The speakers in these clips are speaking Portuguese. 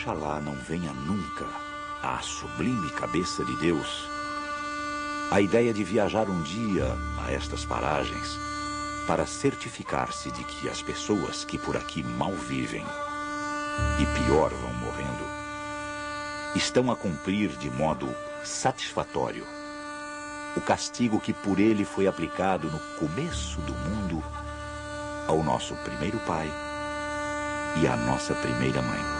oxalá não venha nunca à sublime cabeça de Deus a ideia de viajar um dia a estas paragens para certificar-se de que as pessoas que por aqui mal vivem e pior vão morrendo estão a cumprir de modo satisfatório o castigo que por ele foi aplicado no começo do mundo ao nosso primeiro pai e à nossa primeira mãe.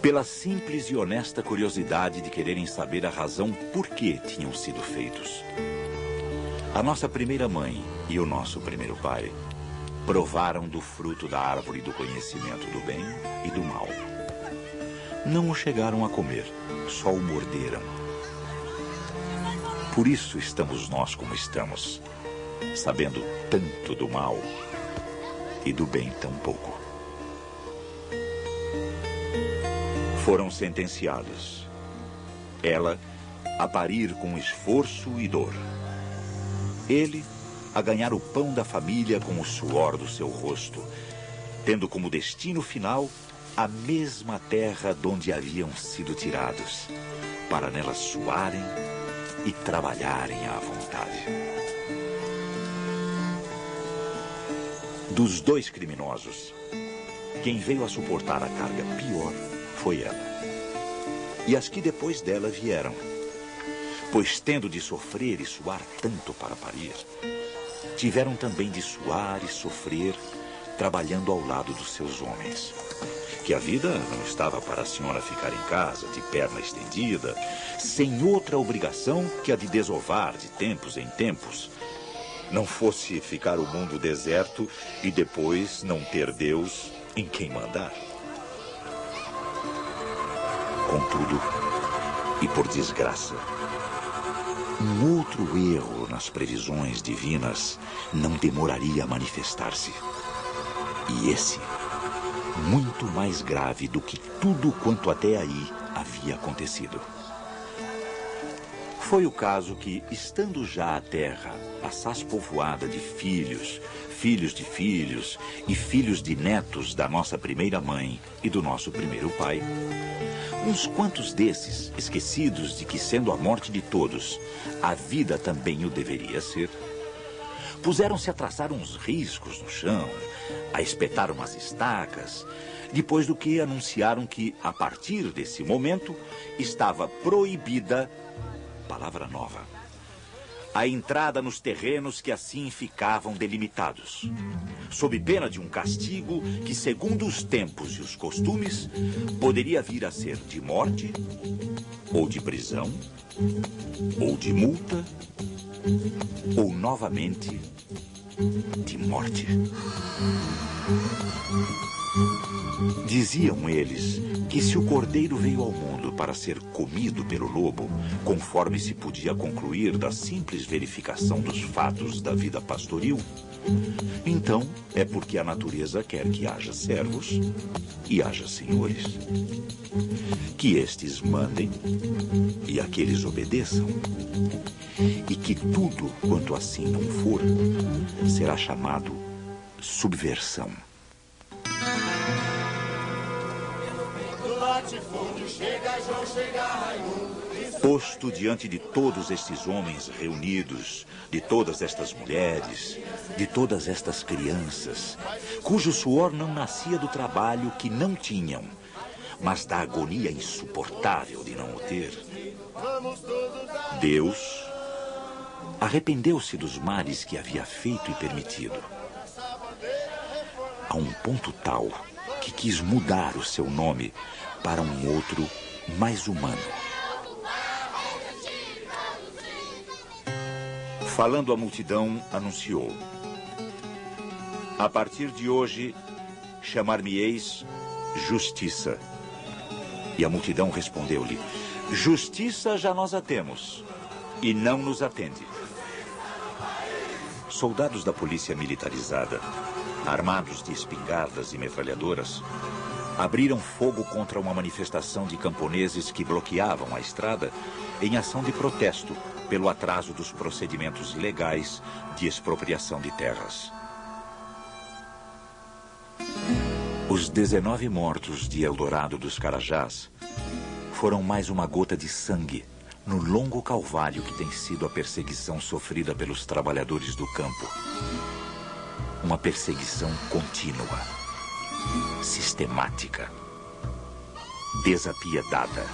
Pela simples e honesta curiosidade de quererem saber a razão por que tinham sido feitos. A nossa primeira mãe e o nosso primeiro pai provaram do fruto da árvore do conhecimento do bem e do mal. Não o chegaram a comer, só o morderam. Por isso estamos nós como estamos, sabendo tanto do mal e do bem tão pouco. Foram sentenciados. Ela a parir com esforço e dor. Ele a ganhar o pão da família com o suor do seu rosto, tendo como destino final a mesma terra donde haviam sido tirados, para nela suarem e trabalharem à vontade. Dos dois criminosos, quem veio a suportar a carga pior foi ela. E as que depois dela vieram, pois tendo de sofrer e suar tanto para parir, tiveram também de suar e sofrer trabalhando ao lado dos seus homens. Que a vida não estava para a senhora ficar em casa, de perna estendida, sem outra obrigação que a de desovar de tempos em tempos. Não fosse ficar o mundo deserto e depois não ter Deus em quem mandar. Contudo, e por desgraça, um outro erro nas previsões divinas não demoraria a manifestar-se. E esse, muito mais grave do que tudo quanto até aí havia acontecido. Foi o caso que, estando já a terra assaz povoada de filhos, filhos de filhos e filhos de netos da nossa primeira mãe e do nosso primeiro pai, uns quantos desses, esquecidos de que, sendo a morte de todos, a vida também o deveria ser, puseram-se a traçar uns riscos no chão, a espetar umas estacas, depois do que anunciaram que, a partir desse momento, estava proibida, palavra nova, a entrada nos terrenos que assim ficavam delimitados, sob pena de um castigo que, segundo os tempos e os costumes, poderia vir a ser de morte, ou de prisão, ou de multa, ou novamente de morte. Diziam eles que se o cordeiro veio ao mundo para ser comido pelo lobo, conforme se podia concluir da simples verificação dos fatos da vida pastoril, então é porque a natureza quer que haja servos e haja senhores. Que estes mandem e aqueles obedeçam. E que tudo quanto assim não for, será chamado subversão. Posto diante de todos estes homens reunidos, de todas estas mulheres, de todas estas crianças, cujo suor não nascia do trabalho que não tinham, mas da agonia insuportável de não o ter, Deus arrependeu-se dos males que havia feito e permitido, a um ponto tal que quis mudar o seu nome para um outro mais humano. Falando à multidão, anunciou: a partir de hoje, chamar-me-eis Justiça. E a multidão respondeu-lhe: justiça já nós a temos, e não nos atende. Soldados da polícia militarizada, armados de espingardas e metralhadoras, abriram fogo contra uma manifestação de camponeses que bloqueavam a estrada em ação de protesto pelo atraso dos procedimentos legais de expropriação de terras. Os 19 mortos de Eldorado dos Carajás foram mais uma gota de sangue no longo calvário que tem sido a perseguição sofrida pelos trabalhadores do campo. Uma perseguição contínua, sistemática, desapiedada,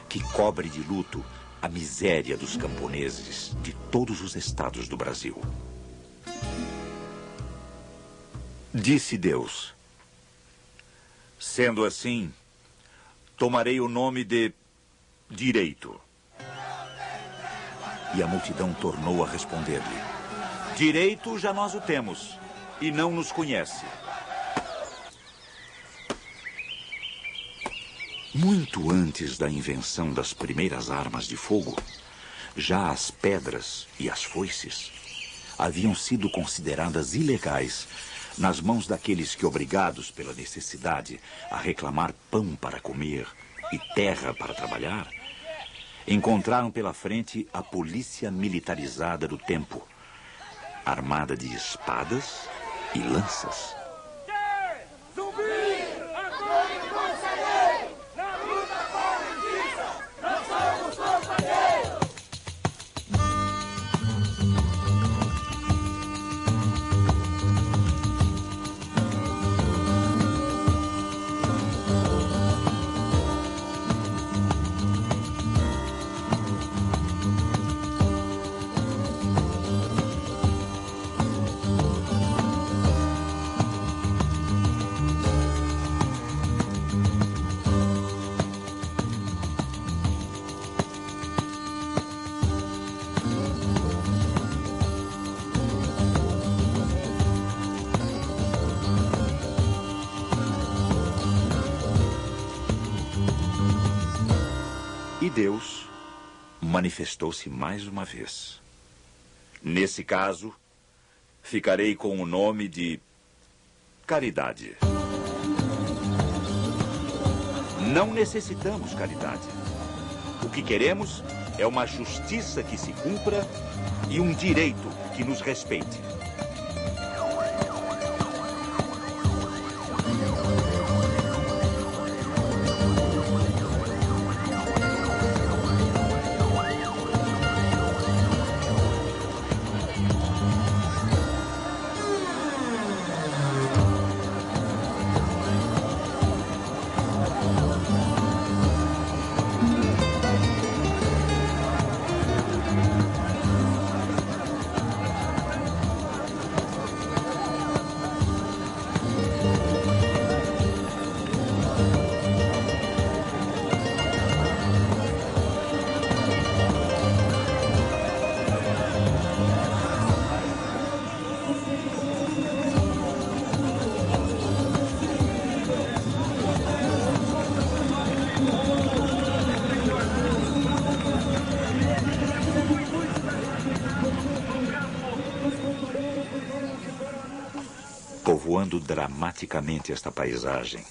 que cobre de luto a miséria dos camponeses de todos os estados do Brasil. Disse Deus: sendo assim, tomarei o nome de Direito. E a multidão tornou a responder-lhe: direito já nós o temos, e não nos conhece. Muito antes da invenção das primeiras armas de fogo, já as pedras e as foices haviam sido consideradas ilegais nas mãos daqueles que, obrigados pela necessidade a reclamar pão para comer e terra para trabalhar, encontraram pela frente a polícia militarizada do tempo, armada de espadas e lanças. E Deus manifestou-se mais uma vez. Nesse caso, ficarei com o nome de caridade. Não necessitamos caridade. O que queremos é uma justiça que se cumpra e um direito que nos respeite. povoando dramaticamente esta paisagem,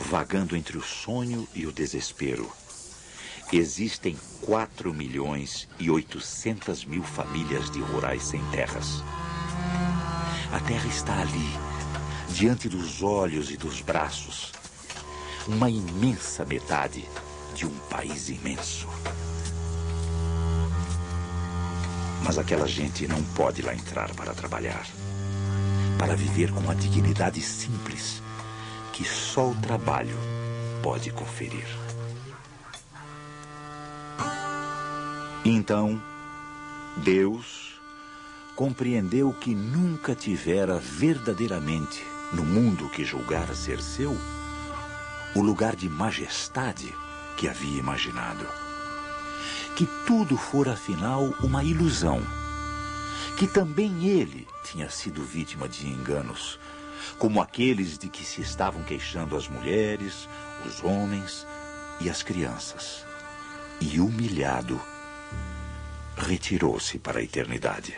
vagando entre o sonho e o desespero, existem 4.800.000 famílias de rurais sem terras. A terra está ali, diante dos olhos e dos braços. Uma imensa metade de um país imenso. Mas aquela gente não pode lá entrar para trabalhar, para viver com a dignidade simples que só o trabalho pode conferir. Então, Deus compreendeu que nunca tivera verdadeiramente, no mundo que julgara ser seu, o lugar de majestade que havia imaginado. Que tudo fora, afinal, uma ilusão. Que também ele tinha sido vítima de enganos, como aqueles de que se estavam queixando as mulheres, os homens e as crianças. E humilhado, retirou-se para a eternidade.